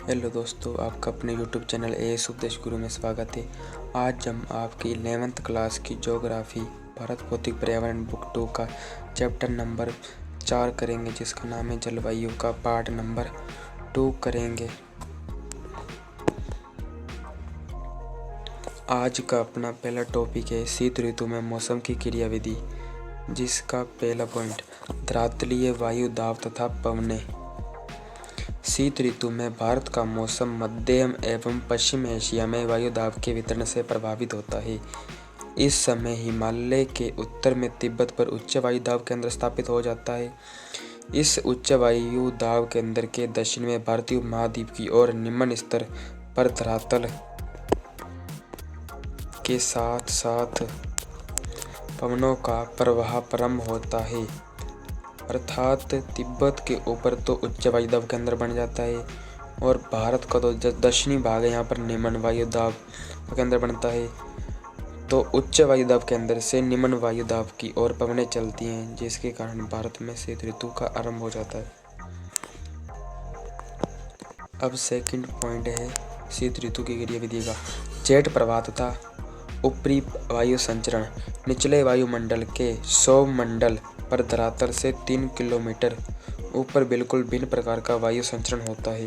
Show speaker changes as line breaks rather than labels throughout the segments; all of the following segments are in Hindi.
हेलो दोस्तों, आपका अपने यूट्यूब चैनल एएस उपदेश गुरु में स्वागत है। आज हम आपकी 11th क्लास की ज्योग्राफी भारत भौतिक पर्यावरण बुक 2 का चैप्टर नंबर 4 करेंगे, जिसका नाम है जलवायु का पार्ट नंबर 2 करेंगे। आज का अपना पहला टॉपिक है शीत ऋतु में मौसम की क्रियाविधि, जिसका पहला पॉइंट धरातलीय वायु दाब तथा पवनें। शीत ऋतु में भारत का मौसम मध्यम एवं पश्चिम एशिया में वायु दाब के वितरण से प्रभावित होता है। इस समय हिमालय के उत्तर में तिब्बत पर उच्च वायु दाब केंद्र स्थापित हो जाता है। इस उच्च वायु दाब केंद्र के दक्षिण में भारतीय उपमहाद्वीप की ओर निम्न स्तर पर धरातल के साथ साथ पवनों का प्रवाह प्रारंभ होता है, अर्थात तिब्बत के ऊपर तो उच्च वायु दाब केंद्र बन जाता है और भारत का तो दक्षिणी भाग है, यहाँ पर निम्न वायु दाब का केंद्र बनता है। तो उच्च वायु दाब केंद्र से निम्न वायु दाब की ओर पवनें चलती हैं, जिसके कारण भारत में शीत ऋतु का आरंभ हो जाता है। अब सेकंड पॉइंट है शीत ऋतु की क्रियाविधि का जेट प्रवाह तथा ऊपरी वायु संचरण। निचले वायुमंडल के सौमंडल पर धरातल से 3 किलोमीटर ऊपर बिल्कुल भिन्न प्रकार का वायु संचरण होता है।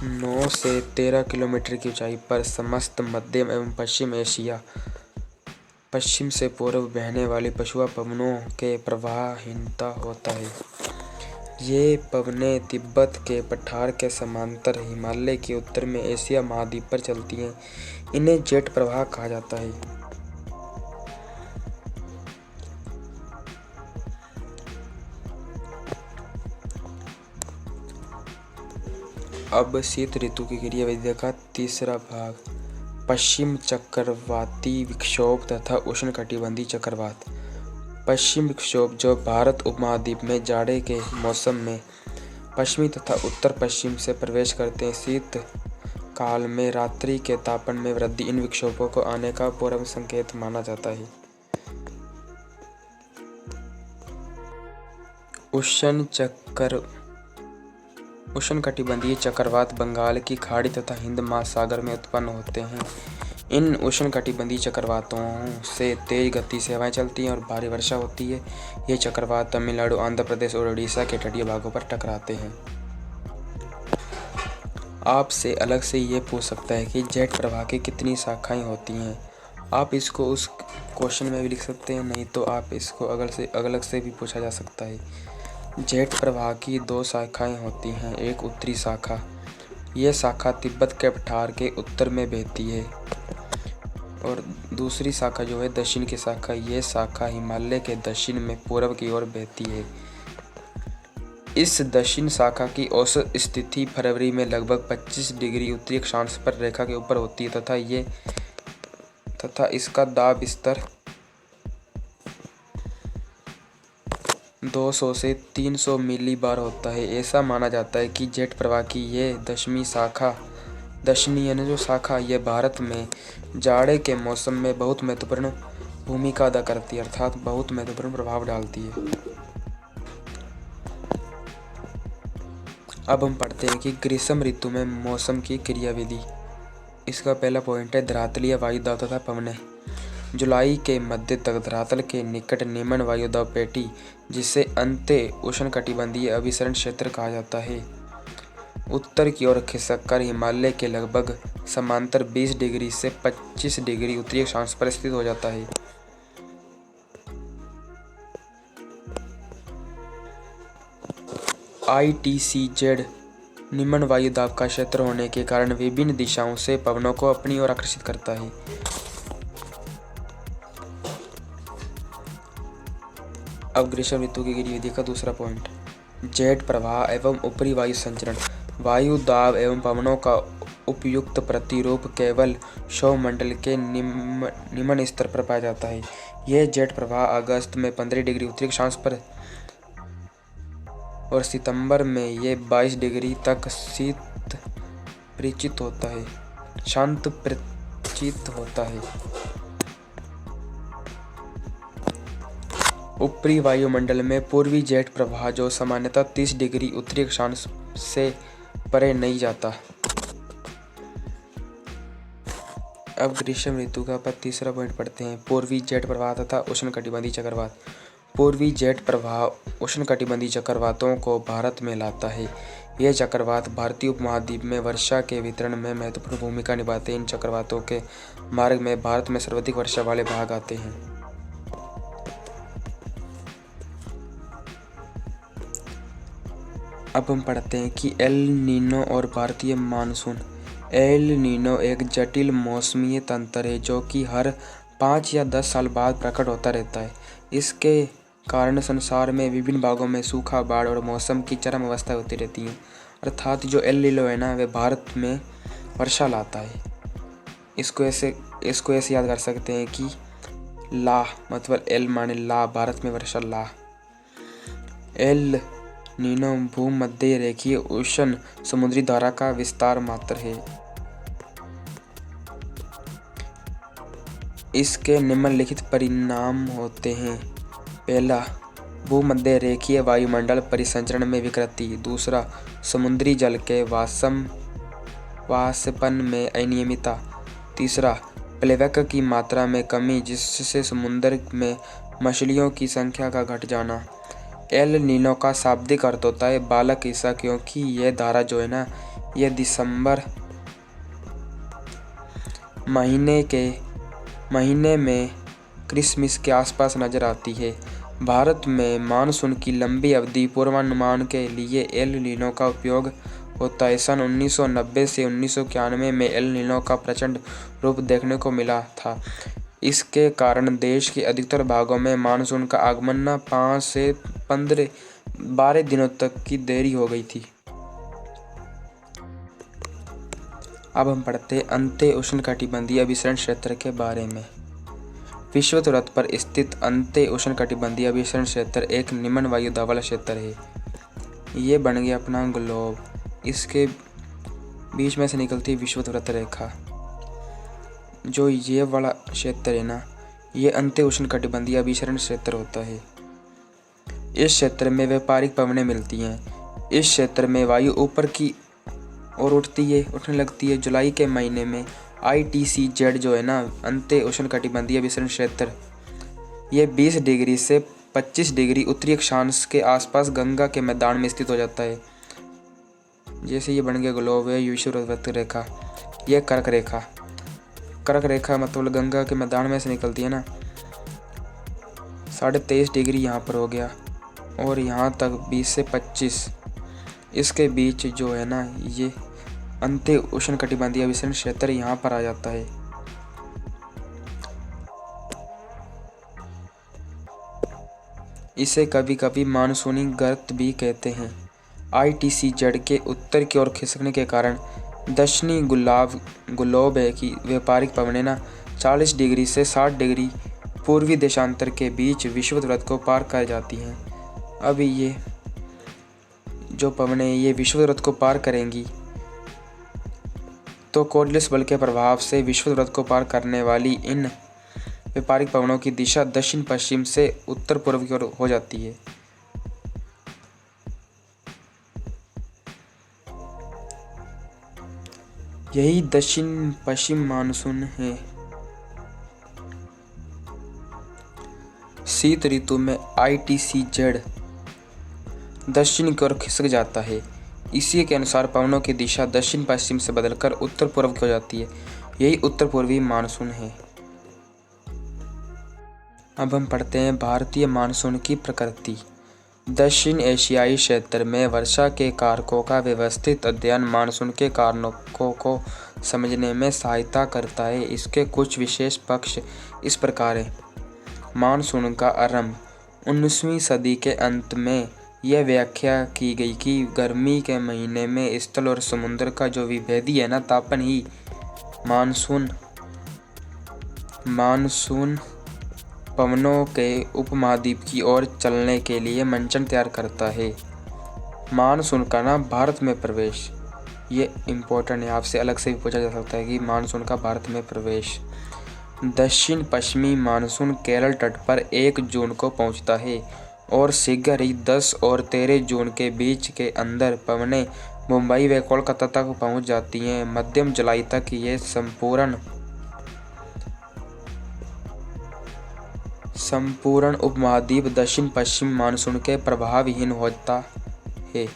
9 से 13 किलोमीटर की ऊंचाई पर समस्त मध्यम एवं पश्चिम एशिया, पश्चिम से पूर्व बहने वाली पछुआ पवनों के प्रवाहहीनता होता है। ये पवनें तिब्बत के पठार के समांतर हिमालय के उत्तर में एशिया महाद्वीप पर चलती हैं। इन्हें जेट प्रवाह कहा जाता है। अब शीत ऋतु की क्रियाविधि का तीसरा भाग पश्चिम चक्रवाती विक्षोभ तथा उष्णकटिबंधीय चक्रवात। पश्चिम विक्षोभ जो भारत उपमहाद्वीप में जाड़े के मौसम में पश्चिमी तथा उत्तर पश्चिम से प्रवेश करते हैं। शीत काल में रात्रि के तापमान में वृद्धि इन विक्षोभों को आने का पूर्व संकेत माना जाता है। उष्णकटिबंधीय चक्रवात बंगाल की खाड़ी तथा हिंद महासागर में उत्पन्न होते हैं। इन उष्णकटिबंधीय चक्रवातों से तेज गति से हवाएं चलती हैं और भारी वर्षा होती है। ये चक्रवात तमिलनाडु, आंध्र प्रदेश और उड़ीसा के तटीय भागों पर टकराते हैं। आपसे अलग से ये पूछ सकता है कि जेट प्रवाह की कितनी शाखाएं होती हैं। आप इसको उस क्वेश्चन में भी लिख सकते हैं, नहीं तो आप इसको अलग से भी पूछा जा सकता है। जेट प्रवाह की 2 शाखाएं होती हैं। एक उत्तरी शाखा, ये शाखा तिब्बत के पठार के उत्तर में बहती है, और दूसरी शाखा जो है दक्षिण की शाखा, ये शाखा हिमालय के दक्षिण में पूर्व की ओर बहती है। इस दक्षिण शाखा की औसत स्थिति फरवरी में लगभग 25 डिग्री उत्तरी अक्षांश पर रेखा के ऊपर होती है तथा इसका दाब स्तर 200 से 300 मिलीबार होता है। ऐसा माना जाता है कि जेट प्रवाह की ये दक्षिणी यानी जो शाखा ये भारत में जाड़े के मौसम में बहुत महत्वपूर्ण भूमिका अदा करती है, अर्थात बहुत महत्वपूर्ण प्रभाव डालती है। अब हम पढ़ते हैं कि ग्रीष्म ऋतु में मौसम की क्रियाविधि। इसका पहला पॉइंट है धरातलीय वायु दाब तथा पवनें। जुलाई के मध्य तक धरातल के निकट निम्न वायु दाब पेटी, जिसे अंत्य उष्णकटिबंधीय अभिसरण क्षेत्र कहा जाता है, उत्तर की ओर खिसक कर हिमालय के लगभग समांतर 20 डिग्री से 25 डिग्री उत्तरी अक्षांश पर स्थित हो जाता है। ITCZ निम्न वायु दाब का क्षेत्र होने के कारण विभिन्न दिशाओं से पवनों को अपनी ओर आकर्षित करता है। अब ग्रीष्म ऋतु की गतिविधि का दूसरा पॉइंट जेट प्रवाह एवं ऊपरी वायु संचरण। वायु दाब एवं पवनों का उपयुक्त प्रतिरूप केवल सौमंडल के निम्न स्तर पर पाया जाता है। यह जेट प्रवाह अगस्त में 15 डिग्री उत्तरी अक्षांश पर और सितंबर में ये 22 डिग्री तक शांत प्रचित होता है। ऊपरी वायुमंडल में पूर्वी जेट प्रवाह जो सामान्यतः 30 डिग्री उत्तरी अक्षांश से परे नहीं जाता। अब ग्रीष्म ऋतु का तीसरा पॉइंट पढ़ते हैं, पूर्वी जेट प्रवाह तथा उष्णकटिबंधीय चक्रवात। पूर्वी जेट प्रवाह उष्णकटिबंधीय चक्रवातों को भारत में लाता है। ये चक्रवात भारतीय उपमहाद्वीप में वर्षा के वितरण में महत्वपूर्ण भूमिका निभाते हैं। इन चक्रवातों के मार्ग में भारत में सर्वाधिक वर्षा वाले भाग आते हैं। अब हम पढ़ते हैं कि एल नीनो और भारतीय मानसून। एल नीनो एक जटिल मौसमी तंत्र है जो कि हर 5 या 10 साल बाद प्रकट होता रहता है। इसके कारण संसार में विभिन्न भागों में सूखा, बाढ़ और मौसम की चरम अवस्था होती रहती है। अर्थात जो एल नीनो है ना, वह भारत में वर्षा लाता है। इसको ऐसे याद कर सकते हैं कि ला मतलब एल माने ला, भारत में वर्षा ला। एल नीनो भूमध्य रेखीय उष्ण समुद्री धारा का विस्तार मात्र है। इसके निम्नलिखित परिणाम होते हैं। पहला, भूमध्य रेखीय वायुमंडल परिसंचरण में विकृति। दूसरा, समुद्री जल के वाष्पन में अनियमितता। तीसरा, प्लेवक की मात्रा में कमी जिससे समुद्र में मछलियों की संख्या का घट जाना। एल नीनो का शाब्दिक अर्थ होता है बालक ईसा, क्योंकि यह धारा जो है ना, यह दिसंबर महीने में क्रिसमस के आसपास नजर आती है। भारत में मानसून की लंबी अवधि पूर्वानुमान के लिए एल नीनो का उपयोग होता है। सन 1990 से 1991 में एल नीनो का प्रचंड रूप देखने को मिला था। इसके कारण देश के अधिकतर भागों में मानसून का आगमन 5 से 12 दिनों तक की देरी हो गई थी। अब हम पढ़ते हैं अंत्य उष्णकटिबंधीय अभिसरण क्षेत्र के बारे में। विषुववृत्त पर स्थित अंत्य उष्णकटिबंधीय अभिसरण क्षेत्र एक निम्न वायुदाब वाला क्षेत्र है। ये बन गया अपना ग्लोब। इसके बीच में से निकलती विषुववृत्त रेखा। जो ये वाला क्षेत्र है ना, ये अंत्य उष्णकटिबंधीय अभिसरण क्षेत्र होता है। इस क्षेत्र में व्यापारिक पवनें मिलती हैं। इस क्षेत्र में वायु ऊपर की ओर उठने लगती है। जुलाई के महीने में ITCZ जो है ना, अंत्य उष्णकटिबंधीय अभिसरण क्षेत्र, ये 20 डिग्री से 25 डिग्री उत्तरी अक्षांश के आसपास गंगा के मैदान में स्थित हो जाता है। जैसे ये बन गया ग्लोब है, विषुववृत्त रेखा, यह कर्क रेखा। कर्क रेखा मतलब गंगा के मैदान में से निकलती है ना, 23.5 डिग्री यहाँ पर हो गया और यहाँ तक 20 से 25, इसके बीच जो है ना, ये अंत्य उष्णकटिबंधीय अभिसरण क्षेत्र यहाँ पर आ जाता है। इसे कभी कभी मानसूनी गर्त भी कहते हैं। ITCZ के उत्तर की ओर खिसकने के कारण दक्षिणी ग्लोब की व्यापारिक पवनें 40 डिग्री से 60 डिग्री पूर्वी देशांतर के बीच विषुववृत्त को पार कर जाती हैं। अभी ये जो पवनें ये विषुववृत्त को पार करेंगी तो कोर्डिलिस बल के प्रभाव से विषुववृत्त को पार करने वाली इन व्यापारिक पवनों की दिशा दक्षिण पश्चिम से उत्तर पूर्व की ओर हो जाती है। यही दक्षिण पश्चिम मानसून है। शीत ऋतु में ITCZ दक्षिण की ओर खिसक जाता है। इसी के अनुसार पवनों की दिशा दक्षिण पश्चिम से बदलकर उत्तर पूर्व की हो जाती है। यही उत्तर पूर्वी मानसून है। अब हम पढ़ते हैं भारतीय मानसून की प्रकृति। दक्षिण एशियाई क्षेत्र में वर्षा के कारकों का व्यवस्थित अध्ययन मानसून के कारणों को समझने में सहायता करता है। इसके कुछ विशेष पक्ष इस प्रकार हैं। मानसून का आरंभ 19वीं सदी के अंत में यह व्याख्या की गई कि गर्मी के महीने में स्थल और समुद्र का जो विभेदी है ना तापन ही मानसून पवनों के उपमहाद्वीप की ओर चलने के लिए मंचन तैयार करता है। मानसून का ना भारत में प्रवेश, ये इम्पोर्टेंट है, आपसे अलग से भी पूछा जा सकता है कि मानसून का भारत में प्रवेश। दक्षिण पश्चिमी मानसून केरल तट पर 1 जून को पहुंचता है और शीघ्र ही 10 और 13 जून के बीच के अंदर पवनें मुंबई व कोलकाता तक पहुंच जाती हैं। मध्यम जुलाई तक ये संपूर्ण उपमहाद्वीप दक्षिण पश्चिम मानसून के प्रभावहीन होता है।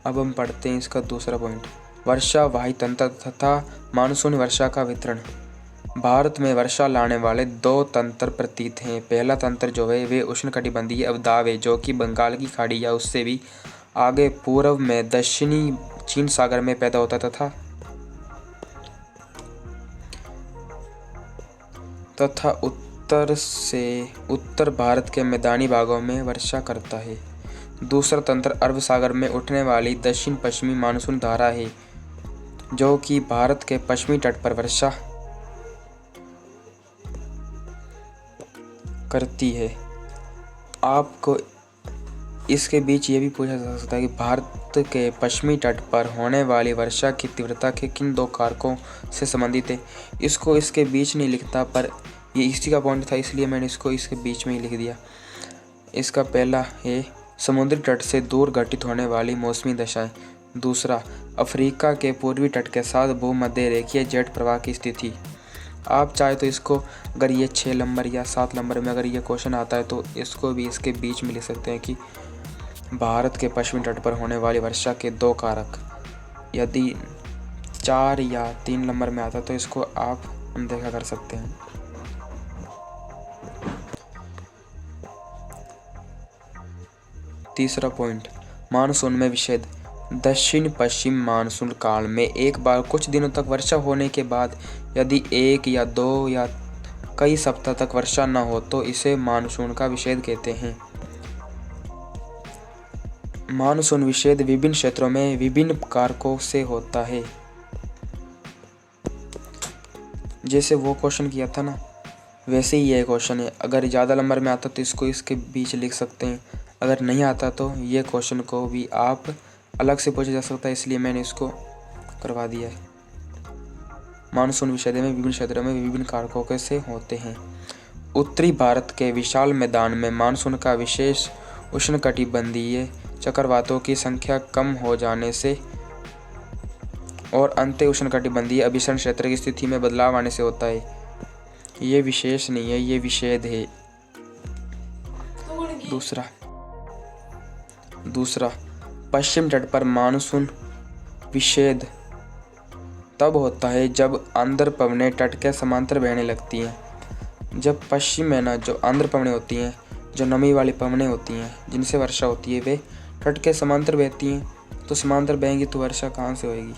अब हम पढ़ते हैं इसका दूसरा पॉइंट, वर्षा वाही तंत्र तथा मानसून वर्षा का वितरण। भारत में वर्षा लाने वाले 2 तंत्र प्रतीत हैं। पहला तंत्र जो है वे उष्णकटिबंधीय अवदाब है, जो कि बंगाल की खाड़ी या उससे भी आगे पूर्व में दक्षिणी चीन सागर में पैदा होता तथा उत्तर से उत्तर भारत के मैदानी भागों में वर्षा करता है। दूसरा तंत्र अरब सागर में उठने वाली दक्षिण पश्चिमी मानसून धारा है, जो कि भारत के पश्चिमी तट पर वर्षा करती है। आपको इसके बीच ये भी पूछा जा सकता है कि भारत के पश्चिमी तट पर होने वाली वर्षा की तीव्रता के किन 2 कारकों से संबंधित है। इसको इसके बीच नहीं लिखता, पर ये इसी का पॉइंट था, इसलिए मैंने इसको इसके बीच में ही लिख दिया। इसका पहला है समुद्री तट से दूर घटित होने वाली मौसमी दशाएं। दूसरा, अफ्रीका के पूर्वी तट के साथ भूमध्य रेखीय जेट प्रवाह की स्थिति। आप चाहे तो इसको, अगर ये 6 नंबर या 7 नंबर में अगर ये क्वेश्चन आता है तो इसको भी इसके बीच में लिख सकते हैं कि भारत के पश्चिमी तट पर होने वाली वर्षा के 2 कारक। यदि 4 या 3 नंबर में आता तो इसको आप अनदेखा कर सकते हैं। तीसरा पॉइंट, मानसून में विच्छेद। दक्षिण पश्चिम मानसून काल में एक बार कुछ दिनों तक वर्षा होने के बाद यदि 1 या 2 या कई सप्ताह तक वर्षा न हो तो इसे मानसून का विच्छेद कहते हैं। मानसून विच्छेद विभिन्न क्षेत्रों में विभिन्न कारकों से होता है। जैसे वो क्वेश्चन किया था ना, वैसे ही यह क्वेश्चन है। अगर ज़्यादा नंबर में आता तो इसको इसके बीच लिख सकते हैं, अगर नहीं आता तो ये क्वेश्चन को भी आप अलग से पूछा जा सकता है, इसलिए मैंने इसको करवा दिया है। मानसून विच्छेद में विभिन्न क्षेत्रों में विभिन्न कारकों से होते हैं। उत्तरी भारत के विशाल मैदान में मानसून का विशेष उष्णकटिबंधीय चक्रवातों की संख्या कम हो जाने से और अंत्य उष्णकटिबंधीय अभिसरण क्षेत्र की स्थिति में बदलाव आने से होता है। ये विशेष नहीं है, ये विच्छेद है। दूसरा, पश्चिम तट पर मानसून विच्छेद तब होता है जब आंध्र पवनें तट के समांतर बहने लगती हैं। जब पश्चिम में ना जो आंध्र पवनें होती हैं, जो नमी वाली पवनें होती हैं जिनसे वर्षा होती है, वे तट के समांतर बहती हैं। तो समांतर बहेंगी तो वर्षा कहाँ से होएगी।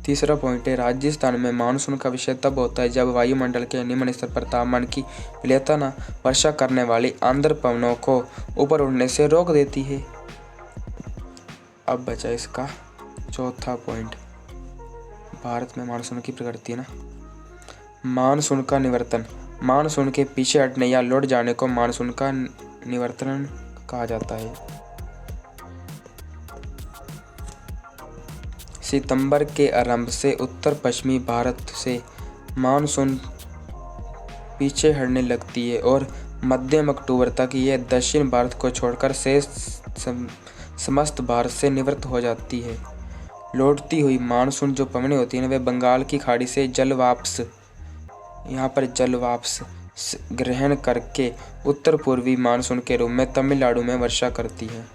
तीसरा पॉइंट है, राजस्थान में मानसून का विच्छेद तब होता है जब वायुमंडल के निम्न स्तर पर तापमान की विलयता वर्षा करने वाली आंध्र पवनों को ऊपर उड़ने से रोक देती है। अब बचा इसका चौथा पॉइंट, भारत में मानसून की प्रकृति है ना। मानसून का निवर्तन। मानसून के पीछे हटने या लौट जाने को मानसून का निवर्तन कहा जाता है। सितंबर के आरंभ से उत्तर पश्चिमी भारत से मानसून पीछे हटने लगती है और मध्यम अक्टूबर तक यह दक्षिण भारत को छोड़कर शेष समस्त भारत से निवृत्त हो जाती है। लौटती हुई मानसून जो पवनें होती हैं वे बंगाल की खाड़ी से जल वापस ग्रहण करके उत्तर पूर्वी मानसून के रूप में तमिलनाडु में वर्षा करती है।